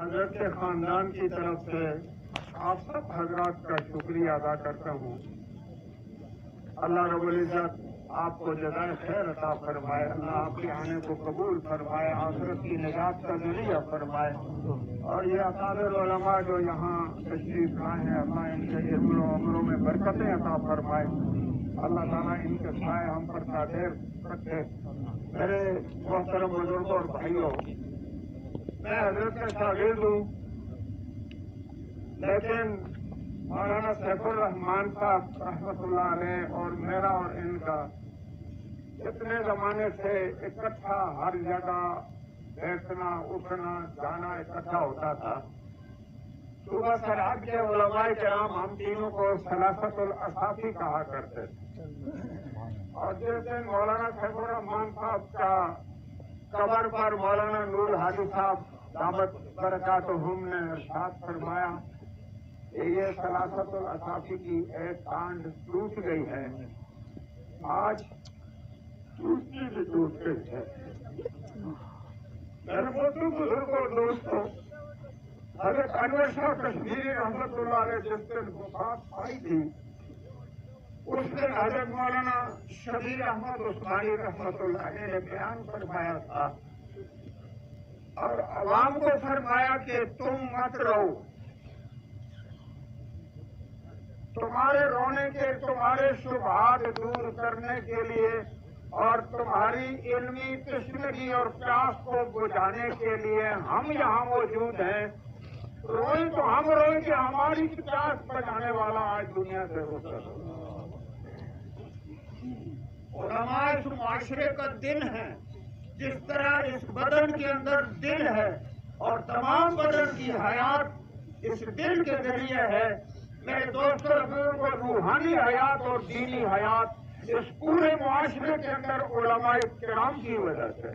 حضرت کے خاندان کی طرف سے آپ سب حضرات کا شکریہ ادا کرتا ہوں۔ اللہ رب العزت آپ کو جزائے خیر عطا فرمائے، اللہ آپ کے آنے کو قبول فرمائے، آخرت کی نجات کا ذریعہ فرمائے، اور یہ اکابر علماء جو یہاں تشریف لائے ہیں اللہ ان کے علم و عمروں میں برکتیں عطا فرمائے، اللہ تعالیٰ ان کے سائے ہم پر قادر رکھے۔ میرے محترم بزرگوں اور بھائیوں، میں حضرت کا شاگرد ہوں، لیکن مولانا سیف الرحمان صاحب رحمۃ اللہ علیہ اور میرا اور ان کا اتنے زمانے سے اکٹھا ہر جگہ بیٹھنا اٹھنا جانا اکٹھا ہوتا تھا۔ صوبہ سرحد کے علماء کرام ہم تینوں کو ثلاثت الاصافی کہا کرتے تھے، اور جس دن مولانا سیف الرحمان صاحب کا قبر پر مولانا نور حاجی صاحب دعوت برکاتہم نے ارشاد فرمایا کہ یہ ثلاثت الاصافی کی ایک کانڈ ٹوٹ گئی ہے، آج دوسری بھی ٹوٹ گئی ہے۔ میرے بزرگ اور دوستوں، حضرت انور شاہ کشمیری رحمت اللہ علیہ جس دن وفات پائی تھی، اس دن حضرت مولانا شبیر احمد عثمانی رحمت اللہ علیہ نے بیان فرمایا تھا اور عوام کو فرمایا کہ تم مت رہو، تمہارے رونے کے تمہارے شبہات دور کرنے کے لیے اور تمہاری علمی تشنگی اور پیاس کو بجھانے کے لیے ہم یہاں موجود ہیں۔ روئیں تو ہم روئیں کہ ہماری پیاس بجھانے والا آج دنیا سے رخصت ہو۔ علماء اس معاشرے کا دل ہے، جس طرح اس بدن کے اندر دل ہے اور تمام بدن کی حیات اس دل کے ذریعے ہے۔ میرے دوستوں کو روحانی حیات اور دینی حیات اس پورے معاشرے کے اندر علماء کرام کی وجہ سے،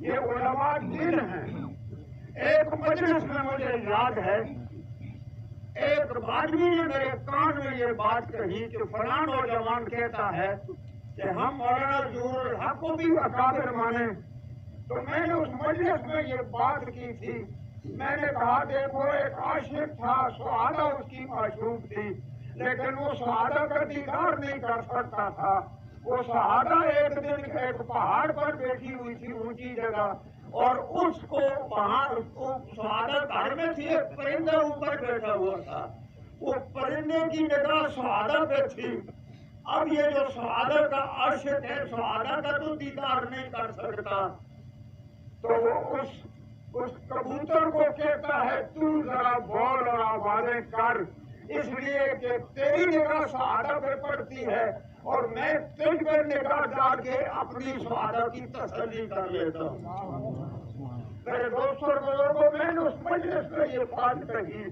یہ علماء دل ہیں۔ ایک مجلس میں مجھے یاد ہے، ایک آدمی نے میرے کان میں یہ بات کہی کہ فلاں نوجوان کہتا ہے کہ ہم مولانا ظہور الحق کو بھی اکابر مانیں، تو میں نے اس مجلس میں یہ بات کی تھی، میں نے کہا دیکھو ایک عاشق تھا، سعادہ اس کی معشوق تھی، لیکن وہ سعادہ کا دیدار نہیں کر سکتا تھا۔ وہ سعادہ ایک دن ایک پہاڑ پر بیٹھی ہوئی تھی اونچی جگہ، اور اس کو وہاں سعادہ گھر میں تھی، ایک پرندہ اوپر بیٹھا ہوا تھا، وہ پرندے کی نگاہ سعادہ پہ تھی۔ اب یہ جو سعادہ کا عاشق ہے، سعادہ کا تو دیدار نہیں کر سکتا، تو وہ اس کبوتر کو کہتا ہے تو ذرا بول اور آوازیں کر، اس لیے کہ تیری نگاہ سعادہ پہ پڑتی ہے اور میں تجھ پر نگاہ ڈال کے اپنی سعادہ کی تسلی کر لیتا ہوں۔ میرے دوستوں اور بزرگوں، میں نے اس مجلس میں یہ بات کہی،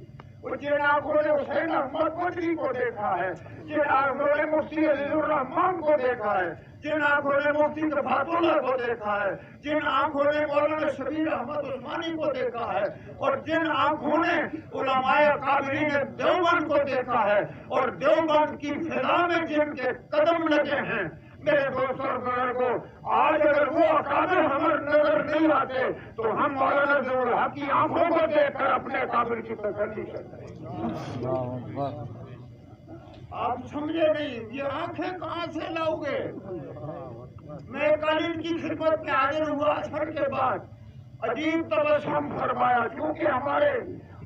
جن آنکھوں نے حسین احمد مدنی کو دیکھا ہے، جن آنکھوں نے مفتی عزیز الرحمان کو دیکھا ہے، جن آنکھوں نے مفتی صفات اللہ کو دیکھا ہے، جن آنکھوں نے مولانا شبیر احمد عثمانی کو دیکھا ہے، اور جن آنکھوں نے علماء اکابرین دیوبند کو دیکھا ہے، اور دیوبند کی فضا میں جن کے قدم لگے ہیں، میرے دوستوں اور بزرگوں، آج اگر وہ اکابر ہمیں نظر نہیں آتے تو ہم مولانا ظہور الحق کی آنکھوں کو دیکھ کر اپنے اکابر کی تسلی کرتے ہیں۔ آپ سمجھے نہیں، یہ آنکھیں کہاں سے لاؤ گے؟ میں کل ان کی خدمت میں حاضر ہوا اثر کے بعد، عجیب تبسم فرمایا، کیونکہ ہمارے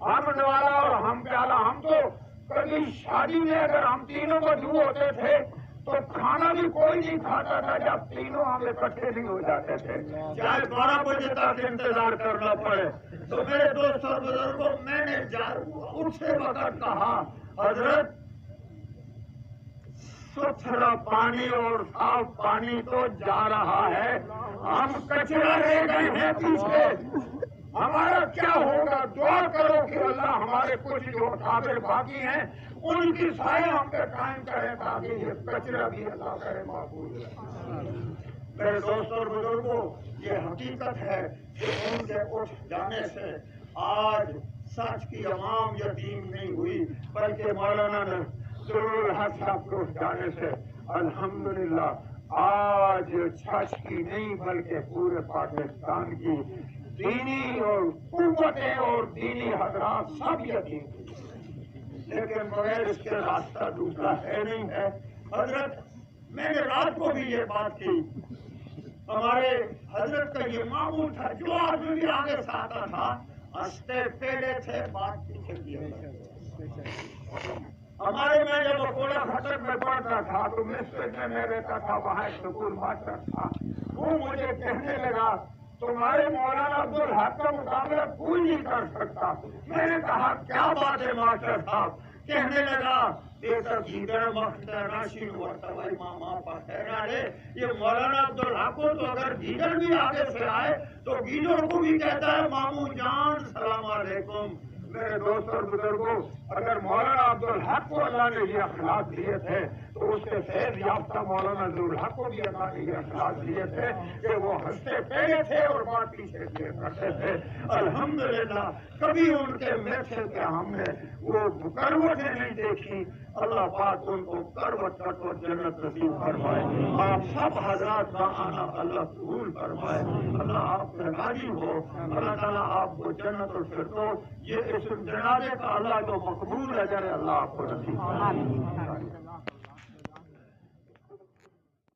ہم نوالا اور ہم پیالہ، ہم تو کبھی شادی میں اگر ہم تینوں مجموع ہوتے تھے تو کھانا بھی کوئی نہیں کھاتا تھا جب تینوں ہم اکٹھے نہیں ہو جاتے تھے، چاہے 12 بجے تک انتظار کرنا پڑے۔ تو میرے دوستوں اور بزرگوں، میں نے اسی وقت کہا حضرت ستھرا پانی اور صاف پانی تو جا رہا ہے، ہم کچرا رہ گئے ہیں پیچھے، ہمارا کیا ہوگا؟ دعا کرو کہ اللہ ہمارے کچھ جو قابل باقی ہیں ان کی سائے ہم پہ قائم کرے تاکہ یہ کچرا بھی اللہ کرے محفوظ رہے۔ میرے دوستوں اور بزرگوں، یہ حقیقت ہے کہ ان کے اٹھ جانے سے آج سچ کی عوام یتیم نہیں ہوئی، بلکہ مولانا ظہور الحق صاحب کے اٹھ جانے سے الحمدللہ آج سچ کی نہیں بلکہ پورے پاکستان کی دینی اور قوتیں اور دینی حضرات سب یتیم تھے، لیکن بغیر اس کے راستہ دوسرا ہے نہیں ہے۔ حضرت میں نے رات کو بھی یہ بات کی، ہمارے حضرت کا یہ معمول تھا، جو آدمی بھی آگے سے آتا تھا ہنستے پہلے تھے، بات پیچھے کیا۔ ہمارے میں جب اکولا خطر میں پڑھتا تھا تو مسجد میں رہتا تھا، وہاں ایک سکول ماسٹر تھا، وہ مجھے کہنے لگا تمہارے مولانا عبدالحق کا مقابلہ کوئی نہیں کر سکتا۔ میں نے کہا کیا بات ہے ماسٹر صاحب؟ کہنے لگا بیٹا گیدڑ وقت راشی مرتبہ ماما پاخیرہ ہے، یہ مولانا عبدالحق کو تو اگر گیدڑ بھی آگے سے آئے تو گیدڑ کو بھی کہتا ہے مامو جان السلام علیکم۔ میرے دوست اور بزرگوں، اگر مولانا عبدالحق کو اللہ نے یہ اخلاق دیے تھے تو اس کے فیض یافتہ مولانا عبدالحق کو بھی اللہ نے یہ اخلاق دیے تھے کہ وہ ہنستے پہلے تھے اور بات پیچھے کیے کرتے تھے۔ الحمدللہ کبھی ان کے میٹھے کے ہم نے وہ کروٹیں نہیں دیکھی۔ اللہ پاک ان کو کروٹ کروٹ جنت نصیب فرمائے، آپ سب حضرات کا آنا اللہ قبول فرمائے، اللہ آپ سے راضی ہو، اللہ تعالیٰ آپ کو جنت الفردوس یہ اس جنازے کا اللہ جو مقبول اجر اللہ آپ کو نصیب فرمائے۔